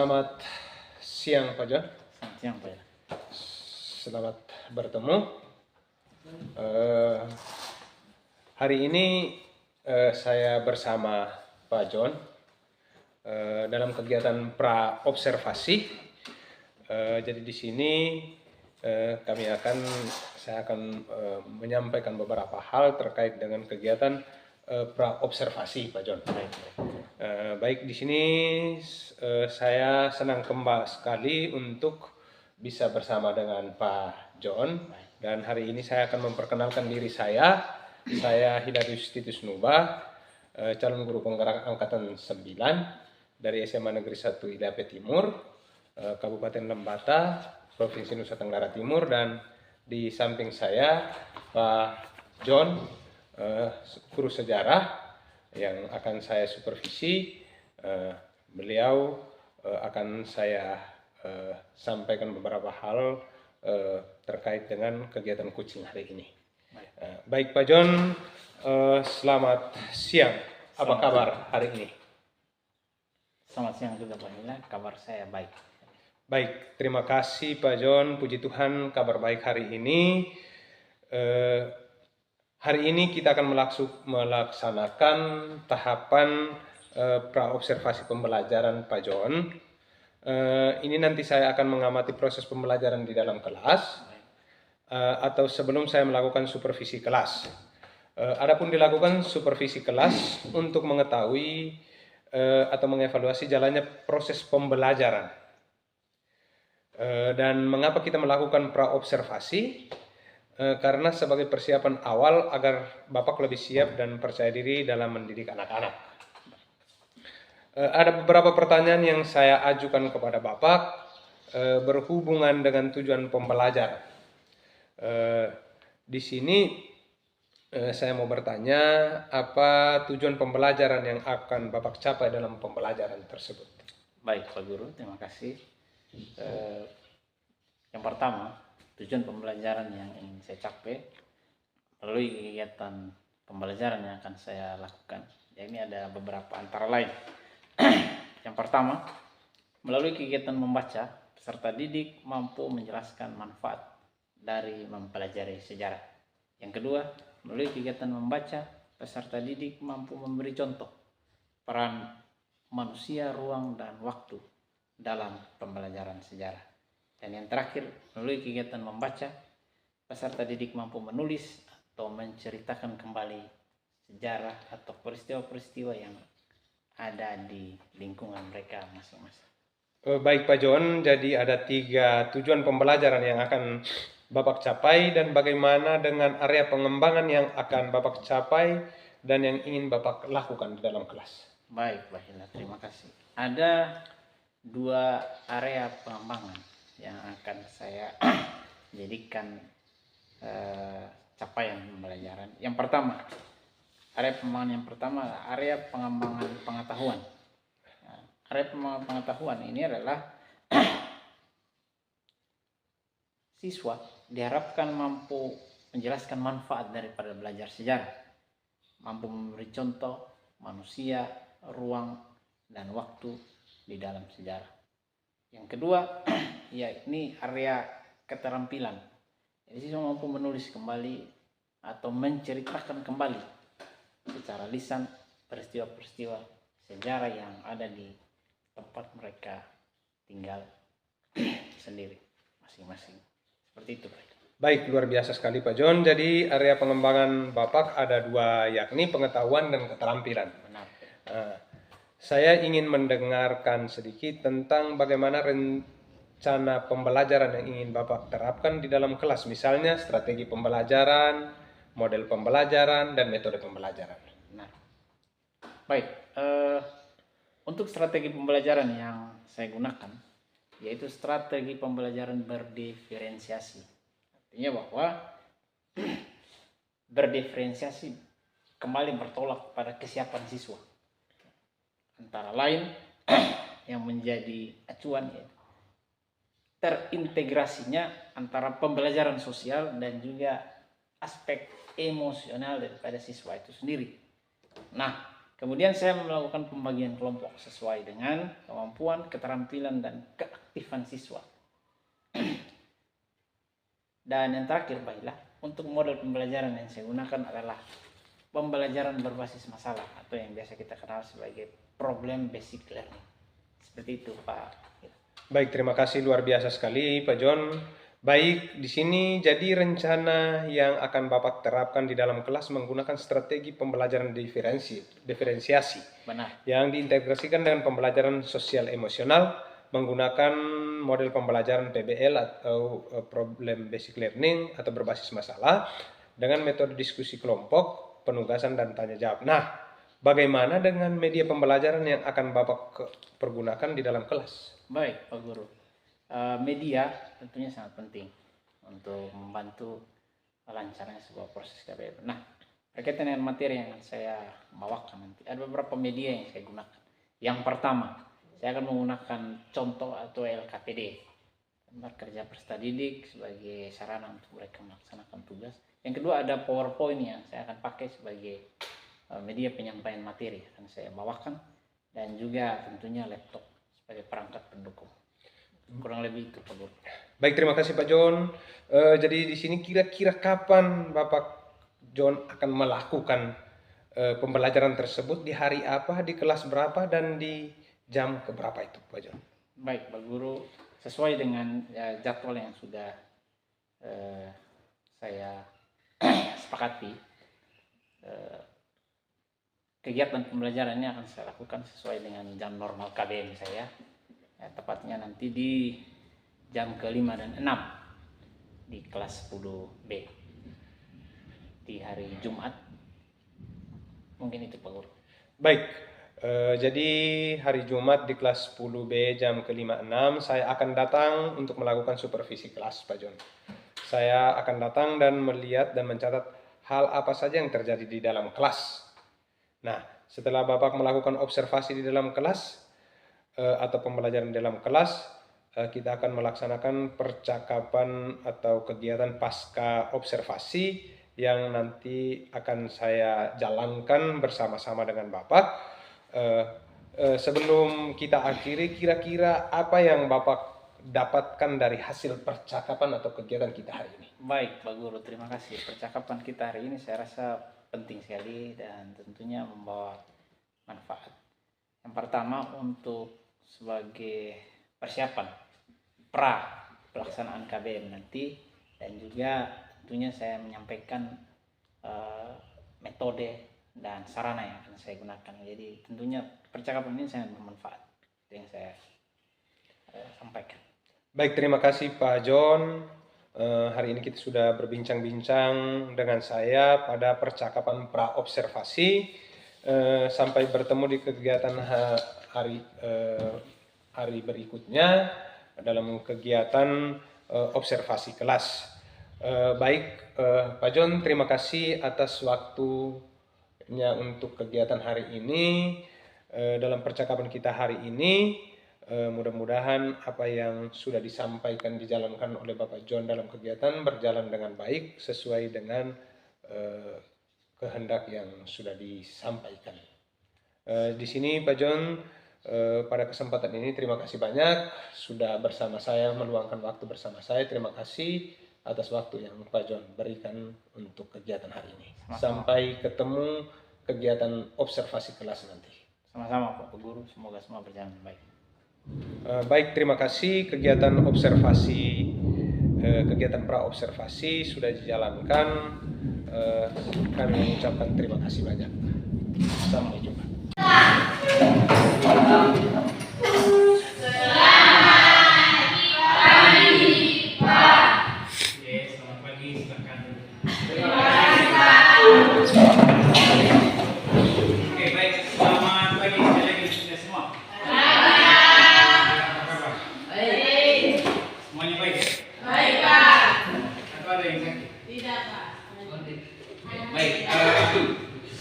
Selamat siang Pak John. Selamat siang Pak. Selamat bertemu. Hari ini saya bersama Pak John dalam kegiatan pra-observasi. Jadi di sini saya akan menyampaikan beberapa hal terkait dengan kegiatan pra-observasi Pak John. Baik, di sini saya senang sekali untuk bisa bersama dengan Pak John, dan hari ini saya akan memperkenalkan diri saya. Saya Hidayus Titus Nuba, calon guru penggerak angkatan 9 dari SMA Negeri 1 Idape Timur, Kabupaten Lembata, Provinsi Nusa Tenggara Timur, dan di samping saya Pak John, guru sejarah yang akan saya supervisi. Beliau akan saya sampaikan beberapa hal terkait dengan kegiatan coaching hari ini. Baik Pak John, selamat siang. Apa kabar hari ini? Selamat siang juga Pak Nila, kabar saya baik. Baik, terima kasih Pak John. Puji Tuhan kabar baik hari ini. Hari ini kita akan melaksanakan tahapan pra-observasi pembelajaran Pak John. Ini nanti saya akan mengamati proses pembelajaran di dalam kelas atau sebelum saya melakukan supervisi kelas. Adapun dilakukan supervisi kelas untuk mengetahui atau mengevaluasi jalannya proses pembelajaran. Dan mengapa kita melakukan pra-observasi? Karena sebagai persiapan awal agar Bapak lebih siap dan percaya diri dalam mendidik anak-anak. Ada beberapa pertanyaan yang saya ajukan kepada Bapak berhubungan dengan tujuan pembelajaran. Di sini saya mau bertanya, apa tujuan pembelajaran yang akan Bapak capai dalam pembelajaran tersebut? Baik Pak Guru, terima kasih. Yang pertama, tujuan pembelajaran yang ingin saya capai melalui kegiatan pembelajaran yang akan saya lakukan. Ya, ini ada beberapa antara lain. Yang pertama, melalui kegiatan membaca, peserta didik mampu menjelaskan manfaat dari mempelajari sejarah. Yang kedua, melalui kegiatan membaca, peserta didik mampu memberi contoh peran manusia, ruang, dan waktu dalam pembelajaran sejarah. Dan yang terakhir, melalui kegiatan membaca, peserta didik mampu menulis atau menceritakan kembali sejarah atau peristiwa-peristiwa yang ada di lingkungan mereka masing-masing. Baik Pak John, jadi ada 3 tujuan pembelajaran yang akan Bapak capai, dan bagaimana dengan area pengembangan yang akan Bapak capai dan yang ingin Bapak lakukan di dalam kelas? Baik Pak Hila, terima kasih. Ada 2 area pengembangan yang akan saya jadikan capaian pembelajaran. Yang pertama, area pengembangan yang pertama adalah area pengembangan pengetahuan. Area pengembangan pengetahuan ini adalah siswa diharapkan mampu menjelaskan manfaat daripada belajar sejarah, mampu memberi contoh manusia, ruang, dan waktu di dalam sejarah. Yang kedua, ya ini area keterampilan. Jadi siswa mampu menulis kembali atau menceritakan kembali secara lisan peristiwa-peristiwa sejarah yang ada di tempat mereka tinggal sendiri masing-masing. Seperti itu Pak. Baik, luar biasa sekali Pak John. Jadi area pengembangan Bapak ada 2, yakni pengetahuan dan keterampilan. Benar. Saya ingin mendengarkan sedikit tentang bagaimana rencana pembelajaran yang ingin Bapak terapkan di dalam kelas. Misalnya strategi pembelajaran, model pembelajaran, dan metode pembelajaran. Benar. Baik, untuk strategi pembelajaran yang saya gunakan yaitu strategi pembelajaran berdiferensiasi. Artinya bahwa berdiferensiasi kembali bertolak pada kesiapan siswa. Antara lain yang menjadi acuan yaitu terintegrasinya antara pembelajaran sosial dan juga aspek emosional daripada siswa itu sendiri. Nah, Kemudian saya melakukan pembagian kelompok sesuai dengan kemampuan, keterampilan, dan keaktifan siswa. Dan yang terakhir, baiklah, untuk model pembelajaran yang saya gunakan adalah pembelajaran berbasis masalah atau yang biasa kita kenal sebagai problem basic learning. Seperti itu, Pak. Baik, terima kasih luar biasa sekali Pak John. Baik, di sini jadi rencana yang akan Bapak terapkan di dalam kelas menggunakan strategi pembelajaran diferensiasi Benar. yang diintegrasikan dengan pembelajaran sosial emosional menggunakan model pembelajaran PBL atau Problem Basic Learning atau berbasis masalah dengan metode diskusi kelompok, penugasan, dan tanya jawab. Nah, bagaimana dengan media pembelajaran yang akan Bapak pergunakan di dalam kelas? Baik, Pak Guru. Media tentunya sangat penting untuk membantu lancarnya sebuah proses KBM. Nah, berkaitan dengan materi yang saya bawakan nanti, ada beberapa media yang saya gunakan. Yang pertama, saya akan menggunakan contoh atau LKPD, gambar kerja peserta didik, sebagai sarana untuk mereka melaksanakan tugas. Yang kedua, ada PowerPoint yang saya akan pakai sebagai media penyampaian materi yang akan saya bawakan, dan juga tentunya laptop sebagai perangkat pendukung. Kurang lebih itu, Pak Guru. Baik, terima kasih Pak John. Jadi di sini kira-kira kapan Bapak John akan melakukan pembelajaran tersebut, di hari apa, di kelas berapa, dan di jam keberapa itu Pak John? Baik, Pak Guru, sesuai dengan jadwal yang sudah saya sepakati, kegiatan pembelajarannya akan saya lakukan sesuai dengan jam normal KBM saya. Tepatnya nanti di jam ke-5 dan 6 di kelas 10B di hari Jumat. Mungkin itu, Pak Guru. Baik, jadi hari Jumat di kelas 10B jam ke-5-6 saya akan datang untuk melakukan supervisi kelas Pak John. Saya akan datang dan melihat dan mencatat hal apa saja yang terjadi di dalam kelas. Nah, setelah Bapak melakukan observasi di dalam kelas, atau pembelajaran dalam kelas, kita akan melaksanakan percakapan atau kegiatan pasca observasi yang nanti akan saya jalankan bersama-sama dengan Bapak. Sebelum kita akhiri, kira-kira apa yang Bapak dapatkan dari hasil percakapan atau kegiatan kita hari ini? Baik, Pak Guru, terima kasih. Percakapan kita hari ini saya rasa penting sekali dan tentunya membawa manfaat. Yang pertama, untuk sebagai persiapan pelaksanaan KBM nanti, dan juga tentunya saya menyampaikan metode dan sarana yang akan saya gunakan. Jadi tentunya percakapan ini sangat bermanfaat, itu yang saya sampaikan. Baik, terima kasih Pak John. Hari ini kita sudah berbincang-bincang dengan saya pada percakapan pra-observasi. Sampai bertemu di kegiatan hari berikutnya dalam kegiatan observasi kelas. Baik, Pak John, terima kasih atas waktunya untuk kegiatan hari ini. Dalam percakapan kita hari ini, mudah-mudahan apa yang sudah disampaikan dijalankan oleh Bapak John dalam kegiatan berjalan dengan baik sesuai dengan kehendak yang sudah disampaikan. Di sini Pak John, pada kesempatan ini terima kasih banyak sudah bersama saya, meluangkan waktu bersama saya. Terima kasih atas waktu yang Pak John berikan untuk kegiatan hari ini. Sampai ketemu kegiatan observasi kelas nanti. Sama-sama Pak Guru, semoga semua berjalan baik. Baik, terima kasih. Kegiatan pra-observasi sudah dijalankan. Kami mengucapkan terima kasih banyak. Sampai jumpa.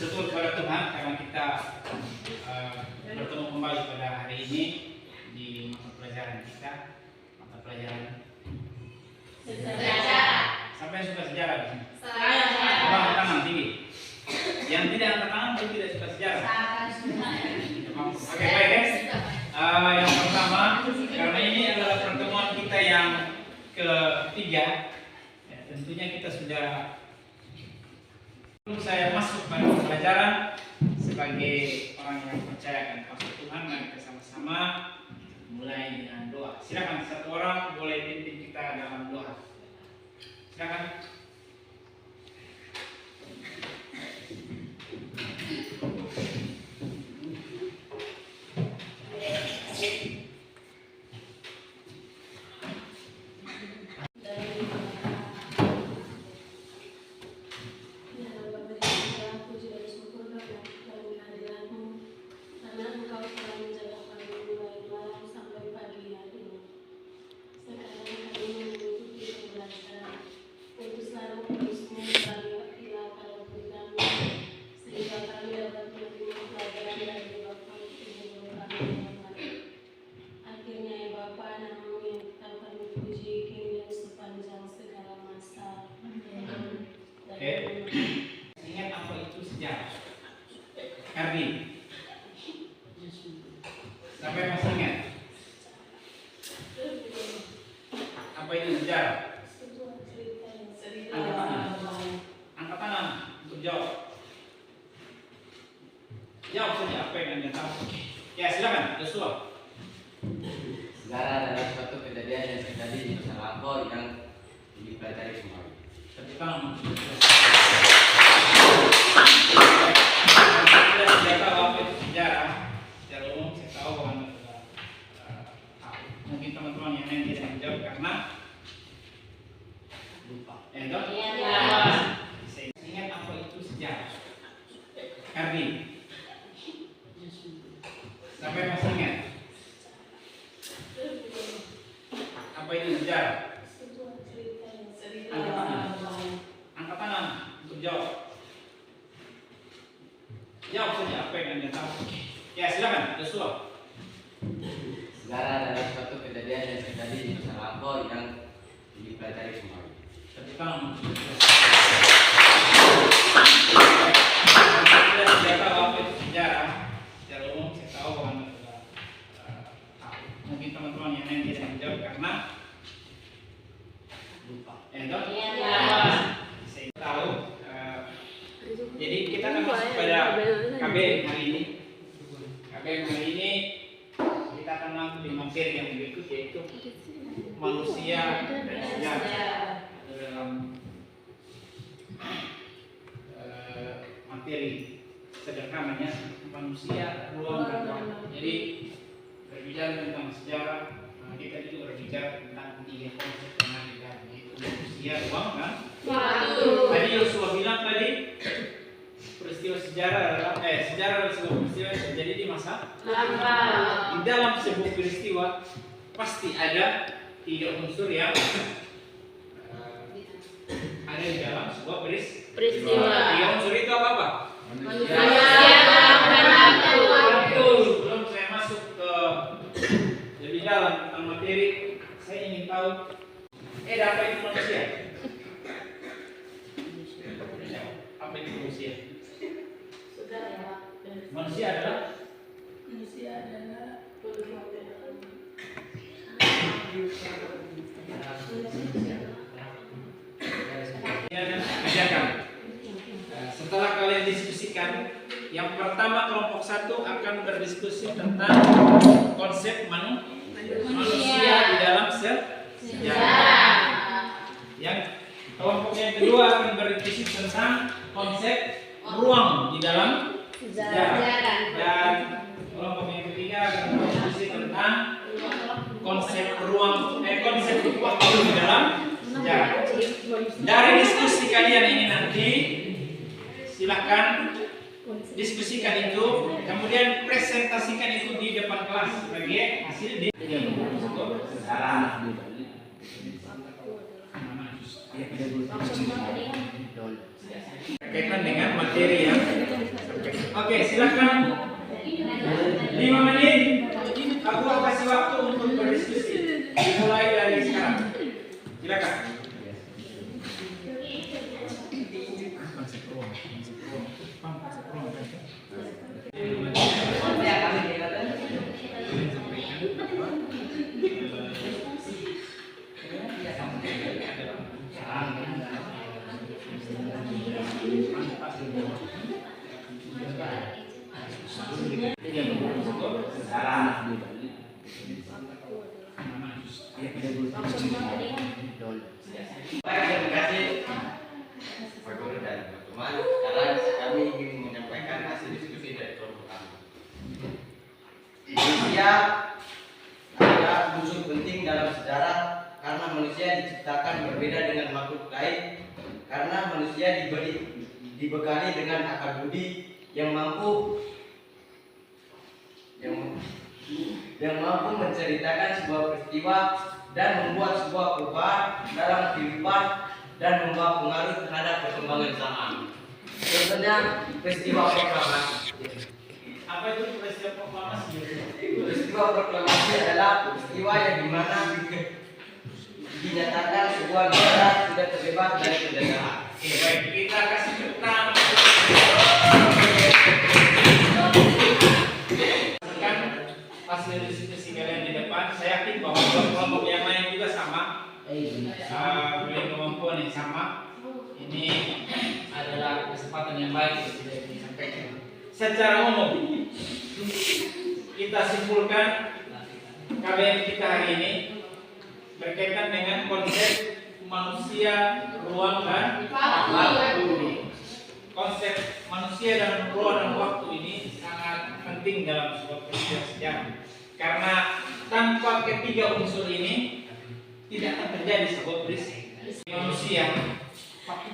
Syukur kepada Tuhan karena kita bertemu kembali pada hari ini di mata pelajaran kita, mata pelajaran sejarah. Siapa yang suka sejarah di sini? Saya. Coba angkat tangan tinggi. Yang tidak angkat tangan itu tidak suka sejarah. 3, ya, tentunya kita sudah, sebelum saya masuk pada pembelajaran sebagai orang yang percaya akan kuasa Tuhan, mari kita sama-sama mulai dengan doa. Silakan satu orang boleh pimpin kita dalam doa. Silakan. Ingat apa itu sejarah? Kardi. Sampai masih ingat? Apa itu sejarah? Angkat tangan. Angkat tangan untuk jawab. Jawab saja apa yang Anda tahu. Ya, silakan, Joshua. Sejarah adalah suatu kejadian yang terjadi di masa lampau yang dipelajari semua. Tepuk tangan. Saya tahu apa itu sejarah. Secara umum saya tahu bahwa mungkin teman-teman yang lain tidak menjawab karena lupa. Dok? Saya ingat apa itu sejarah. Kardi. Sampai masih ingat? Apa itu sejarah? Angkat tangan. Angkat tangan untuk jawab. Jawab saja apa yang Anda tahu. Ya, silakan, Joshua. Sejarah adalah suatu kejadian yang terjadi di masa lampau yang dipelajari semua. Tepuk tangan. Saya tahu apa itu sejarah. Secara umum saya tahu bahwa mungkin teman-teman yang lain tidak menjawab karena lupa. Dok? Saya tahu. Jadi kita akan masuk pada KB hari ini. KB hari ini kita akan masuk di materi yang berikut, yaitu manusia dan sejarah. Dalam materi sederhananya manusia, ruang dan waktu. Jadi berbicara tentang sejarah, kita juga berbicara tentang 3 konsep yang ada di dalam, yaitu manusia, ruang dan waktu. Tadi Yosua bilang tadi peristiwa sejarah adalah sejarah adalah sebuah peristiwa yang terjadi di masa lampau. Di dalam sebuah peristiwa pasti ada 3 unsur yang ada di dalam sebuah peristiwa. 3 unsur itu apa? Manusia, dan waktu. Sebelum saya masuk ke lebih dalam tentang materi, saya ingin tahu apa itu manusia? Apa itu manusia? Manusia adalah ajarkan. Setelah kalian diskusikan, yang pertama kelompok 1 akan berdiskusi tentang konsep manusia di dalam sejarah. Yang kelompok yang kedua akan berdiskusi tentang konsep ruang di dalam sejarah. Dan kelompok yang ketiga akan berdiskusi tentang konsep konsep waktu di dalam sejarah. Dari diskusi kalian ini nanti silakan diskusikan itu, kemudian presentasikan itu di depan kelas sebagai hasil di sejarah. Berkaitan dengan materi yang oke, silakan 5 menit. Aku kasih waktu untuk berdiskusi. Mulai dari sekarang. Silakan. diciptakan berbeda dengan makhluk lain karena manusia dibekali dengan akal budi yang mampu menceritakan sebuah peristiwa dan membuat sebuah perubahan dalam kehidupan dan membawa pengaruh terhadap perkembangan zaman. Contohnya peristiwa proklamasi. Apa itu peristiwa proklamasi? Peristiwa proklamasi adalah peristiwa yang dimana dinyatakan sebuah negara sudah terbebas dari penjajahan. Baik, kita kasih tepuk tangan. Kan hasil diskusi kalian di depan, saya yakin bahwa kelompok yang lain juga sama, memiliki kemampuan yang sama. Ini adalah kesempatan yang baik untuk disampaikan. Secara umum, kita simpulkan KBM kita hari ini berkaitan dengan konsep manusia, ruang dan waktu. Konsep manusia dan ruang dan waktu ini sangat penting dalam sebuah peristiwa sejarah. Karena tanpa ketiga unsur ini tidak akan terjadi sebuah peristiwa. Manusia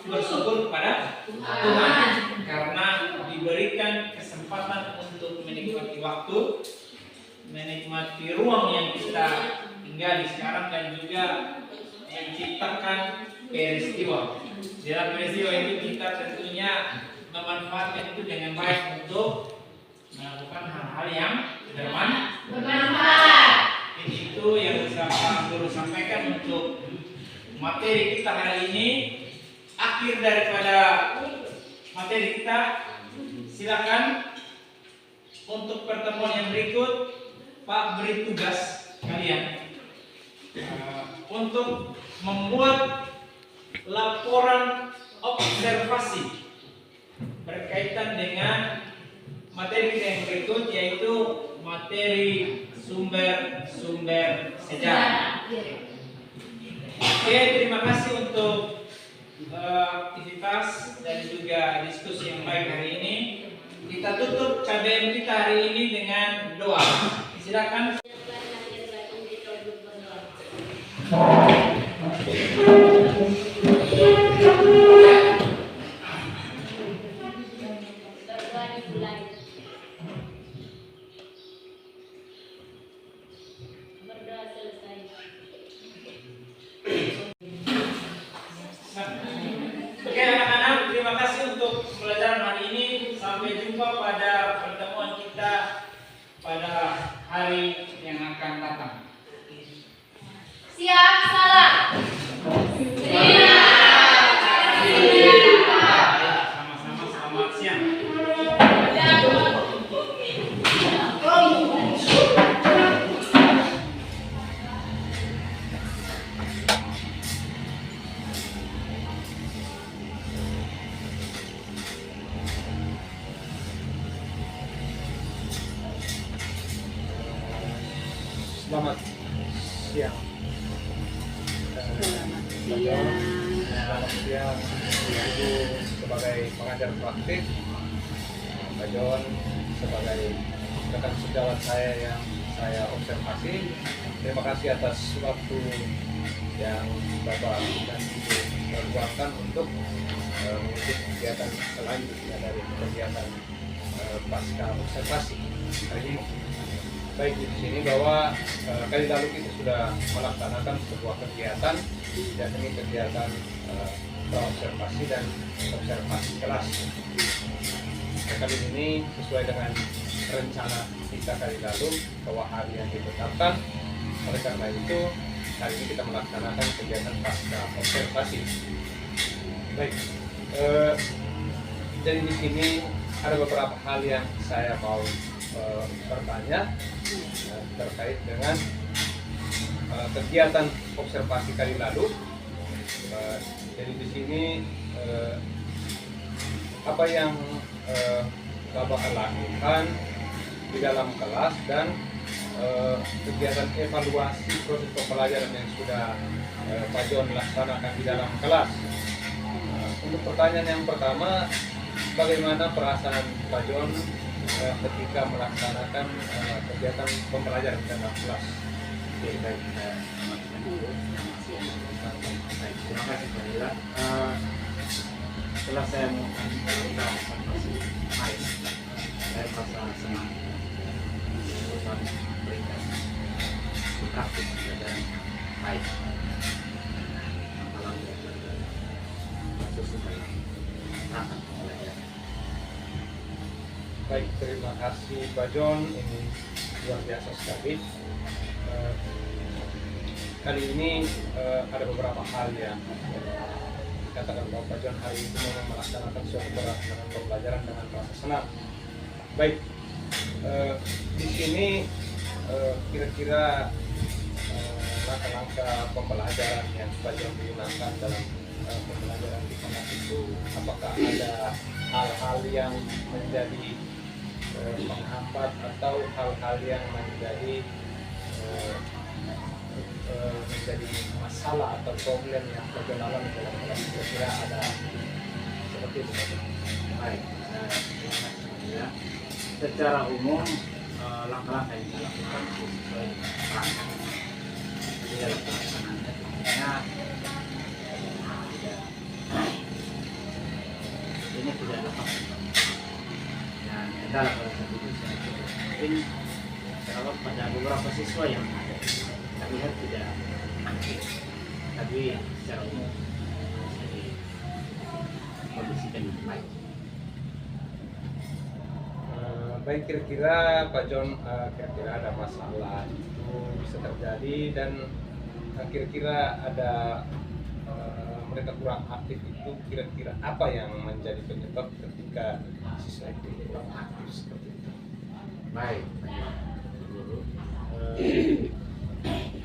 bersyukur kepada Tuhan karena diberikan kesempatan untuk menikmati waktu, menikmati ruang yang kita tinggali sekarang dan juga menciptakan peristiwa. Dalam peristiwa itu kita tentunya memanfaatkan itu dengan baik untuk melakukan hal-hal yang bermanfaat. Itu yang bisa Pak Guru sampaikan untuk materi kita hari ini. Akhir daripada materi kita, silakan untuk pertemuan yang berikut Pak beri tugas kalian untuk membuat laporan observasi berkaitan dengan materi kita yang berikut, yaitu materi sumber-sumber sejarah. Oke, terima kasih untuk aktivitas dan juga diskusi yang baik hari ini. Kita tutup KBM kita hari ini dengan doa. Silakan. Oke anak-anak, terima kasih untuk pembelajaran hari ini. Sampai jumpa pada pertemuan kita pada hari yang akan datang. Siap, salah. Sama-sama, selamat siang. Selamat siang. Selamat siang. Ibu sebagai pengajar praktik, Pak John sebagai rekan sejawat saya yang saya observasi. Terima kasih atas waktu yang Bapak dan Ibu perluangkan untuk mengikuti kegiatan selanjutnya dari kegiatan pasca observasi hari ini. Baik, di sini bahwa kali lalu kita sudah melaksanakan sebuah kegiatan, yakni kegiatan praobservasi dan observasi kelas. Kali ini sesuai dengan rencana kita kali lalu bahwa hari yang ditetapkan. Oleh karena itu, hari ini kita melaksanakan kegiatan pasca observasi. Baik, jadi di sini ada beberapa hal yang saya mau bertanya terkait dengan kegiatan observasi kali lalu. Jadi di sini apa yang Bapak lakukan di dalam kelas dan kegiatan evaluasi proses pembelajaran yang sudah Pak John laksanakan di dalam kelas. Untuk pertanyaan yang pertama, bagaimana perasaan Pak John ketika melaksanakan kegiatan pembelajaran dalam kelas? Oke, baik. Terima kasih Pak Lila. Setelah saya melakukan observasi main saya merasa senang urusan berikan praktik pelajaran baik malam khusus dalam praktek pelajaran. Baik, terima kasih Pak John, ini luar biasa sekali. Kali ini ada beberapa hal yang dikatakan bahwa Pak John hari ini memang melaksanakan suatu pelaksanaan pembelajaran dengan rasa senang. Baik, di sini kira-kira langkah-langkah pembelajaran yang Pak John gunakan dalam pembelajaran di kelas itu, apakah ada hal-hal yang menjadi menghambat atau hal-hal yang menjadi masalah atau problem yang Pak John alami dalam kelas, kira-kira ada seperti itu Pak John? Baik, ya. Secara umum langkah-langkah yang dilakukan sesuai perangkat di dalam pelaksanaannya tentunya ini tidak dapat dan kendala pada satu usaha mungkin kalau pada beberapa siswa yang ada terlihat tidak aktif, tapi secara umum bisa dikondisikan dengan baik. Baik, kira-kira Pak John, kira-kira ada masalah itu bisa terjadi dan kira-kira ada mereka kurang aktif itu, kira-kira apa yang menjadi penyebab ketika siswa itu kurang aktif seperti itu? Baik, Guru.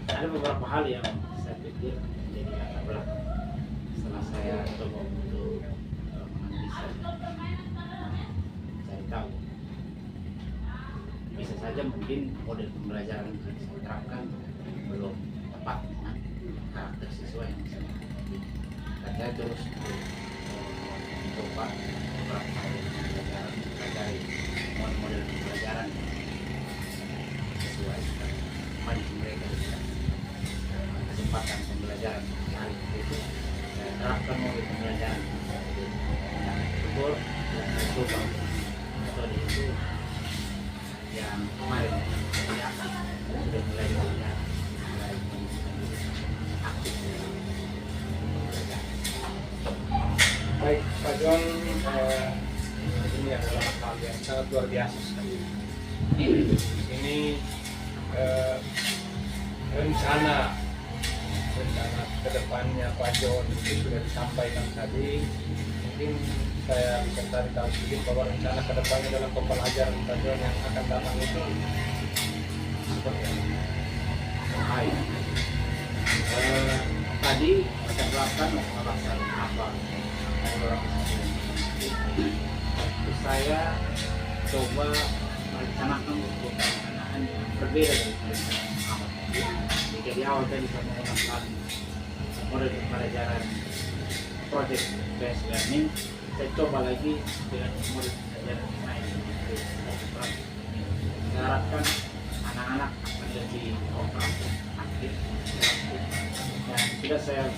Ada beberapa hal yang saya pikir jadi latar belakang setelah saya coba untuk menganalisa cari tahu. Bisa saja mungkin model pembelajaran yang saya terapkan belum tepat dengan karakter siswa yang saya hadapi. Dan saya terus mencoba beberapa model pembelajaran, mempelajari model pembelajaran sesuai maju mereka dengan kesempatan pembelajaran hari itu. Saya terapkan model pembelajaran yang betul dan saya coba metode itu yang kemarin ya, sudah mulai banyak mulai aktif. Baik, Pak John, ini adalah hal yang sangat luar biasa sekali. Ini rencana kedepannya Pak John itu sudah disampaikan tadi. Mungkin saya bisa cari tahu sedikit bahwa rencana kedepannya dalam pembelajaran Pak John yang akan datang itu seperti apa? Baik. Tadi latar belakang alasan apa beberapa saya coba merencanakan untuk pelaksanaan yang berbeda dari perencanaan awal. Jika di awal tadi saya menggunakan model pembelajaran project based learning, saya coba lagi dengan model pembelajaran lain. Saya harapkan anak-anak akan lebih kooperatif, aktif, dan sudah saya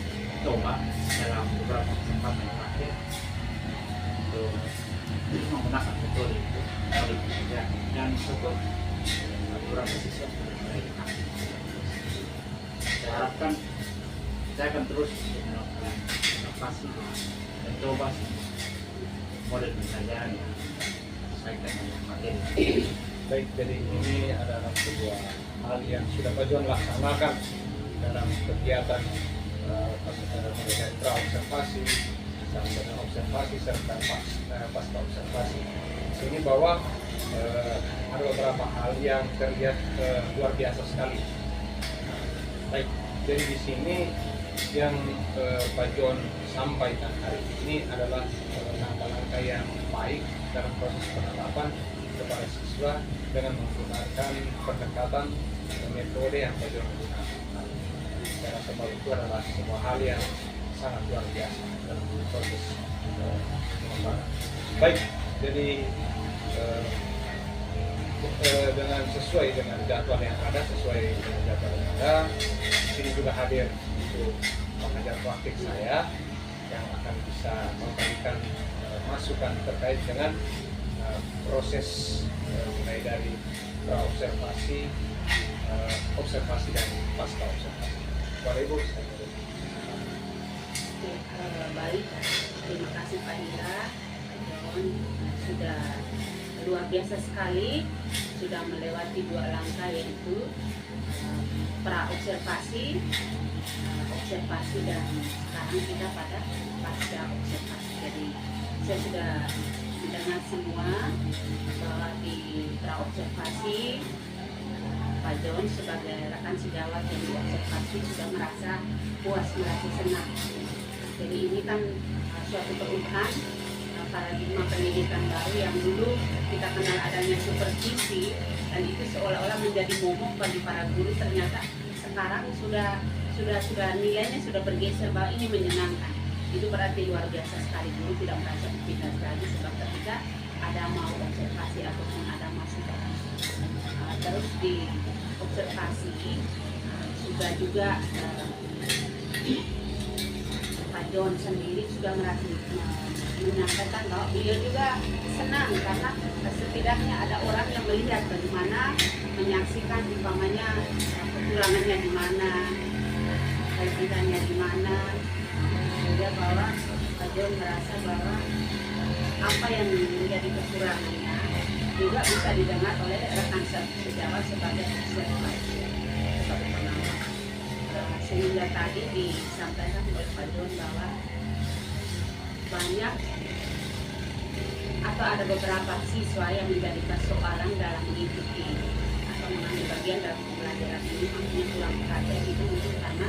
coba dalam beberapa kesempatan terakhir untuk menggunakan metode itu dan untuk beberapa siswa sudah mulai aktif. Saya harapkan saya akan terus melakukan inovasi dan coba model pembelajaran yang sesuaikan dengan materi. Baik, jadi ini adalah sebuah hal yang sudah Pak John laksanakan dalam kegiatan sentra observasi, sarjana observasi serta pasca observasi. Ini bahwa ada beberapa hal yang terlihat luar biasa sekali. Baik, jadi di sini yang Pak John sampaikan hari ini adalah langkah-langkah yang baik dalam proses penerapan kepada siswa dengan menggunakan pendekatan metode yang Pak John gunakan. Saya rasa bahwa itu adalah sebuah hal yang sangat luar biasa dalam proses pengembangan. Baik, jadi dengan sesuai dengan jadwal yang ada, di sini juga hadir untuk pengajar praktik saya yang akan bisa memberikan masukan terkait dengan proses mulai dari praobservasi, observasi dan pasca observasi. Bapak Ibu, saya mohon. Baik, terima kasih Pak Hira. John sudah luar biasa sekali, sudah melewati 2 langkah, yaitu pra-observasi, observasi, dan sekarang kita pada pasca observasi. Jadi saya sudah mendengar semua bahwa di pra-observasi Pak John sebagai rekan sejawat yang diobservasi sudah merasa puas, merasa senang. Jadi ini kan suatu perubahan paradigma pendidikan baru yang dulu kita kenal adanya supervisi dan itu seolah-olah menjadi momok bagi para guru. Ternyata sekarang sudah nilainya sudah bergeser bahwa ini menyenangkan. Itu berarti luar biasa sekali, guru tidak merasa terpikat lagi sebab ketika ada mau observasi ataupun ada masukan. Terus di observasi sudah juga Pak John sendiri sudah merasa menyampaikan bahwa beliau juga senang karena setidaknya ada orang yang melihat bagaimana, menyaksikan umpamanya kekurangannya di mana, kelebihannya di mana, sehingga bahwa Pak John merasa bahwa apa yang menjadi kekurangannya juga bisa didengar oleh rekan sejawat sebagai observasi, sebagai pengawas. Sehingga tadi disampaikan oleh Pak John bahwa banyak atau ada beberapa siswa yang menjadi persoalan dalam mengikuti atau mengambil bagian dalam pembelajaran ini, makanya kurang perhatian itu mungkin karena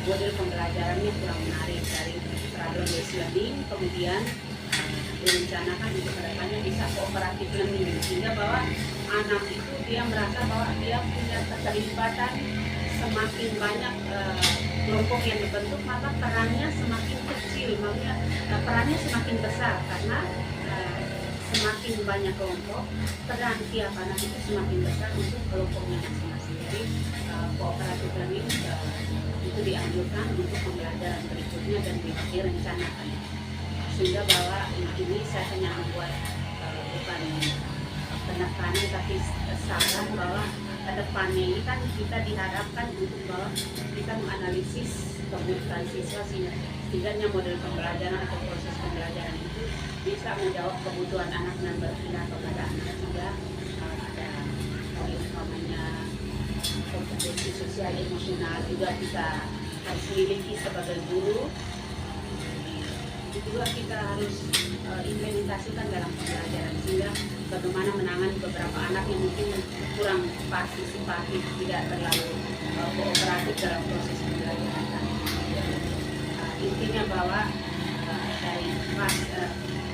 model pembelajarannya kurang menarik dari problem based learning, kemudian direncanakan untuk kedepannya bisa cooperative learning, sehingga bahwa anak itu dia merasa bahwa dia punya keterlibatan semakin banyak kelompok yang dibentuk, maka perannya semakin kecil, makanya perannya semakin besar karena semakin banyak kelompok, peran tiap anak itu semakin besar untuk kelompoknya masing-masing. Jadi cooperative learning itu dianjurkan untuk pembelajaran berikutnya dan direncanakan, sehingga bahwa ini saya hanya membuat bukan penekanan tapi saran bahwa kedepannya ini kan kita diharapkan untuk bahwa kita menganalisis kebutuhan siswa setidaknya model pembelajaran atau proses pembelajaran itu bisa menjawab kebutuhan anak dan berpindah kepada anak juga ada umpamanya kompetensi sosial emosional juga kita harus miliki sebagai guru. Itu juga kita harus implementasikan dalam pembelajaran, sehingga bagaimana menangani beberapa anak yang mungkin kurang partisipatif, tidak terlalu kooperatif dalam proses pembelajaran. Intinya bahwa dari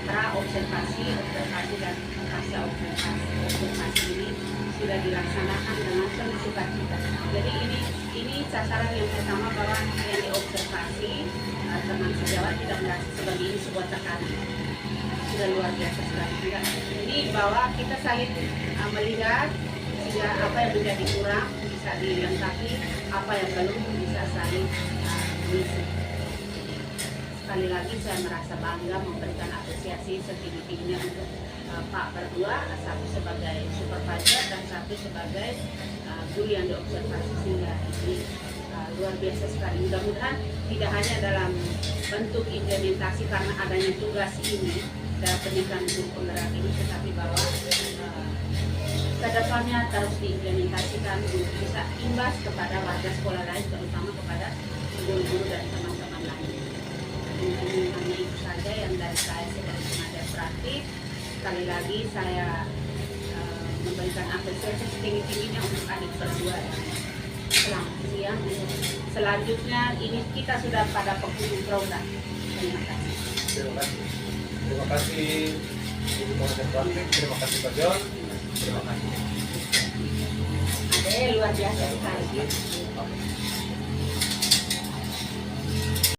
pra-observasi, observasi dan pasca observasi ini sudah dilaksanakan dengan penuh sukacita. Jadi ini sasaran yang pertama, bahwa yang diobservasi teman sejawat tidak merasa sebagai ini sebuah tekanan. Sudah luar biasa sekali. Ini bahwa kita saling melihat sehingga apa yang menjadi kurang bisa dilengkapi, apa yang belum bisa saling mengisi. Sekali lagi saya merasa bangga memberikan apresiasi setinggi-tingginya untuk Pak berdua, satu sebagai supervisor dan satu sebagai guru yang diobservasi, sehingga ini luar biasa sekali. Mudah-mudahan tidak hanya dalam bentuk implementasi karena adanya tugas ini dalam pendidikan guru penggerak ini, tetapi bahwa kedepannya terus diimplementasikan untuk bisa imbas kepada warga sekolah lain, terutama kepada guru-guru dan teman-teman lain. Mungkin hanya itu saja yang dari saya sebagai pengajar praktik. Sekali lagi saya memberikan apresiasi setinggi-tingginya untuk adik berdua. Selamat siang. Selanjutnya ini kita sudah pada penghujung program. Terima kasih. Terima kasih. Terima kasih Ibu Pengajar Praktik, terima kasih Pak John, terima kasih. Ade luar biasa sekali.